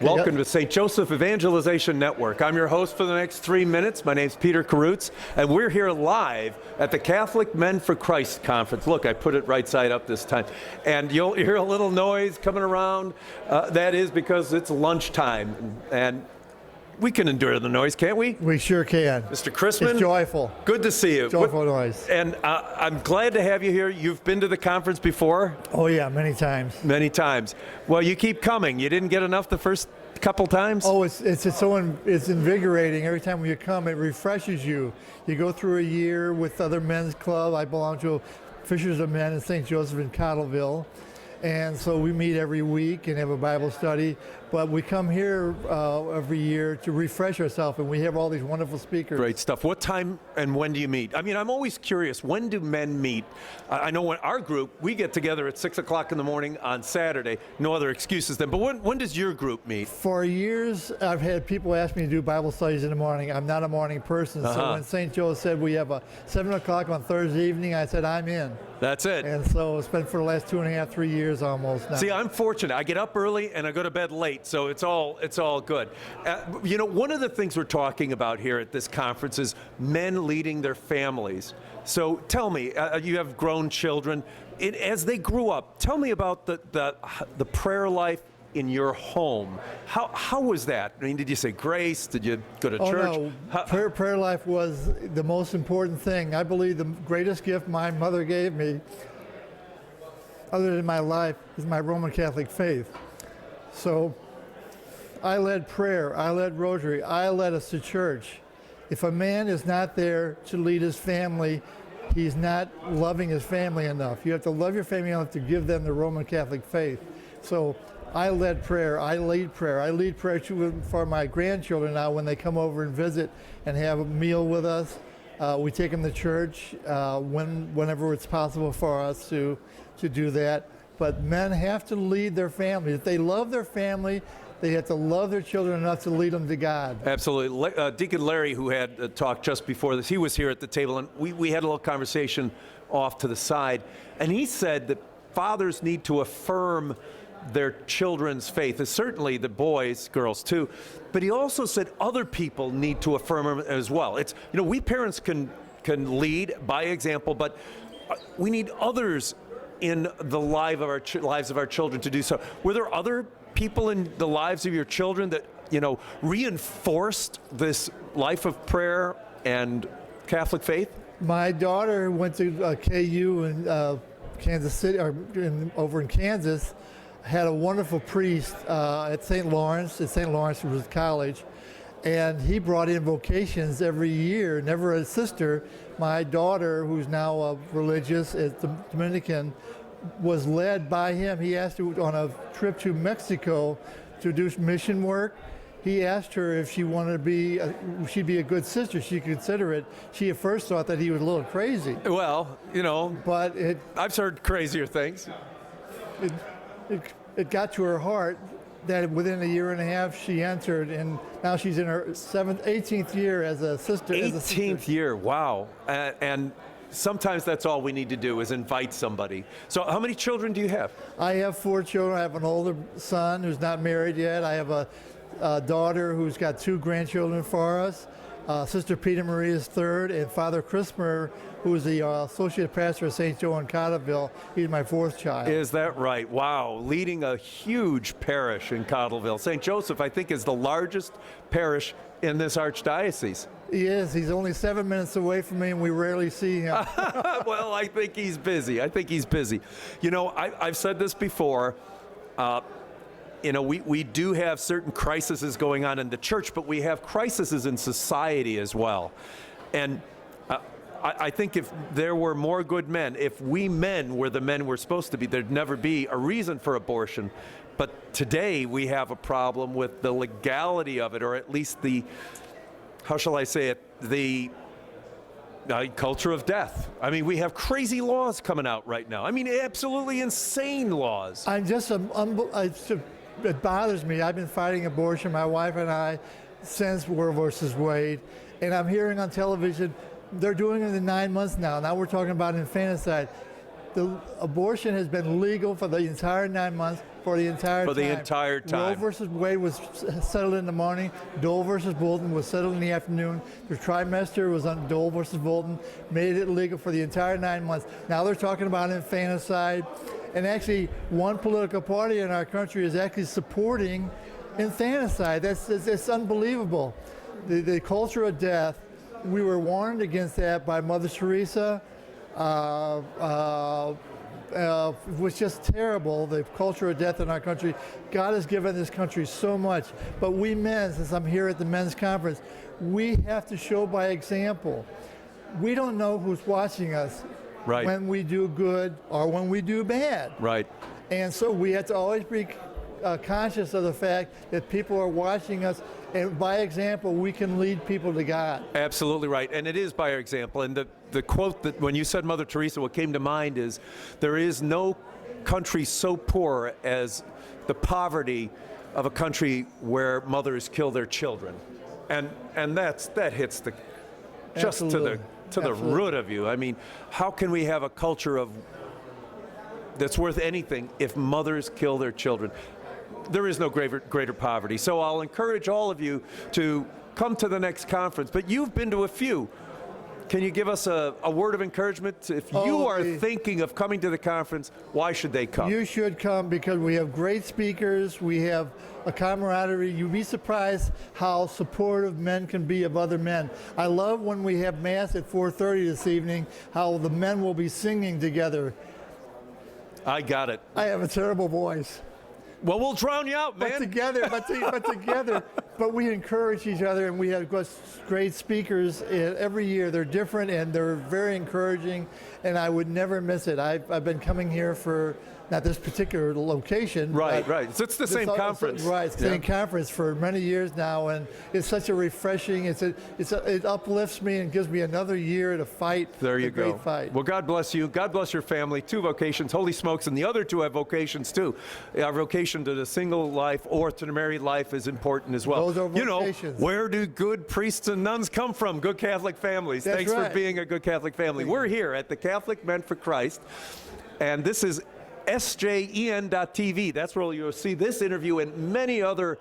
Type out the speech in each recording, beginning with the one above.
Welcome to St. Joseph Evangelization Network. I'm your host for the next 3 minutes. My name's Peter Karutz, and we're here live at the Catholic Men for Christ Conference. Look, I put it right side up this time. And you'll hear a little noise coming around. That is because it's lunchtime, and we can endure the noise, can't we? We sure can. Mr. Chrismer. It's joyful. Good to see you. Joyful noise. And I'm glad to have you here. You've been to the conference before? Oh, yeah, many times. Many times. Well, you keep coming. You didn't get enough the first couple times? Oh, it's invigorating. Every time you come, it refreshes you. You go through a year with other men's club. I belong to Fishers of Men in St. Joseph in Cottleville. And so we meet every week and have a Bible study. But we come here every year to refresh ourselves, and we have all these wonderful speakers. Great stuff. What time and when do you meet? I mean, I'm always curious, when do men meet? I know when our group, we get together at 6 o'clock in the morning on Saturday. No other excuses then. But when does your group meet? For years, I've had people ask me to do Bible studies in the morning. I'm not a morning person. So when St. Joe said we have a 7 o'clock on Thursday evening, I said, I'm in. That's it. And so it's been for the last 2.5, 3 years almost now. See, I'm fortunate. I get up early and I go to bed late, so it's all good. You know, one of the things we're talking about here at this conference is men leading their families. So tell me, you have grown children. As they grew up, tell me about the prayer life in your home. How was that? I mean, did you say grace? Did you go to church? No. Prayer life was the most important thing. I believe the greatest gift my mother gave me, other than my life, is my Roman Catholic faith. So I led prayer, I led rosary, I led us to church. If a man is not there to lead his family, he's not loving his family enough. You have to love your family enough to give them the Roman Catholic faith. So I led prayer, I lead prayer. I lead prayer for my grandchildren now when they come over and visit and have a meal with us. We take them to church whenever it's possible for us to do that. But men have to lead their family. If they love their family, they have to love their children enough to lead them to God. Absolutely. Deacon Larry, who had a talk just before this, he was here at the table, and we had a little conversation off to the side, and he said that fathers need to affirm their children's faith, certainly the boys, girls too, but he also said other people need to affirm them as well. It's, you know, we parents can lead by example, but we need others in the lives of our children to do so. Were there other people in the lives of your children that, you know, reinforced this life of prayer and Catholic faith? My daughter went to KU in Kansas City, or over in Kansas, had a wonderful priest at St. Lawrence was college, and he brought in vocations every year, never a sister. My daughter, who's now religious at the Dominican, was led by him. He asked her on a trip to Mexico to do mission work. He asked her if she wanted to be, she'd be a good sister. She consider it. She at first thought that he was a little crazy. Well, you know, but I've heard crazier things. It got to her heart that within a year and a half she entered, and now she's in her 18th year as a sister. 18th year, wow. And sometimes that's all we need to do is invite somebody. So how many children do you have? I have 4 children. I have an older son who's not married yet. I have a daughter who's got 2 grandchildren for us. Sister Peter Marie is 3rd, and Father Chrismer, who is the associate pastor of St. Joe in Cottleville, he's my 4th child. Is that right? Wow, leading a huge parish in Cottleville. St. Joseph, I think, is the largest parish in this archdiocese. He is. He's only 7 minutes away from me, and we rarely see him. Well, I think he's busy. You know, I've said this before. You know, we do have certain crises going on in the church, but we have crises in society as well. And I think if there were more good men, if we men were the men we're supposed to be, there'd never be a reason for abortion. But today we have a problem with the legality of it, or at least the, how shall I say it, the culture of death. I mean, we have crazy laws coming out right now. I mean, absolutely insane laws. It bothers me. I've been fighting abortion, my wife and I, since Roe versus Wade, and I'm hearing on television they're doing it in 9 months now. Now we're talking about infanticide. The abortion has been legal for the entire 9 months. for the entire For time. the entire time. Roe versus Wade was settled in the morning. Dole versus Bolton was settled in the afternoon. The trimester was on Dole versus Bolton, made it legal for the entire 9 months. Now they're talking about infanticide. And actually, one political party in our country is actually supporting infanticide. It's unbelievable. The culture of death, we were warned against that by Mother Teresa. It was just terrible, the culture of death in our country. God has given this country so much, but we men, since I'm here at the men's conference, we have to show by example. We don't know who's watching us Right. when we do good or when we do bad. Right. And so we have to always be conscious of the fact that people are watching us, and by example, we can lead people to God. Absolutely right, and it is by our example. And the quote that when you said Mother Teresa, what came to mind is, there is no country so poor as the poverty of a country where mothers kill their children, and that hits the just Absolutely. to the Absolutely. root of you. I mean, how can we have a culture of that's worth anything if mothers kill their children? There is no greater poverty. So I'll encourage all of you to come to the next conference. But you've been to a few. Can you give us a word of encouragement? If you are thinking of coming to the conference, why should they come? You should come because we have great speakers. We have a camaraderie. You'd be surprised how supportive men can be of other men. I love when we have Mass at 4:30 this evening, how the men will be singing together. I got it. I have a terrible voice. Well, we'll drown you out, man. But together, but we encourage each other, and we have great speakers every year. They're different, and they're very encouraging, and I would never miss it. I've been coming here for, not this particular location. Right, right. So it's the same conference. Right, it's the same conference for many years now, and it's such a refreshing, it uplifts me and gives me another year to fight. There you go. Great fight. Well, God bless you. God bless your family. 2 vocations, holy smokes, and the other 2 have vocations too. Our vocation to the single life or to the married life is important as well. Those are You vocations. know, where do good priests and nuns come from? Good Catholic families. That's Thanks right. for being a good Catholic family. We're here at the Catholic Men for Christ, and this is SJEN.TV. That's where you'll see this interview and many other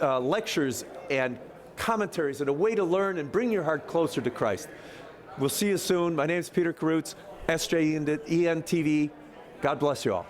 lectures and commentaries and a way to learn and bring your heart closer to Christ. We'll see you soon. My name is Peter Karutz, SJEN TV. God bless you all.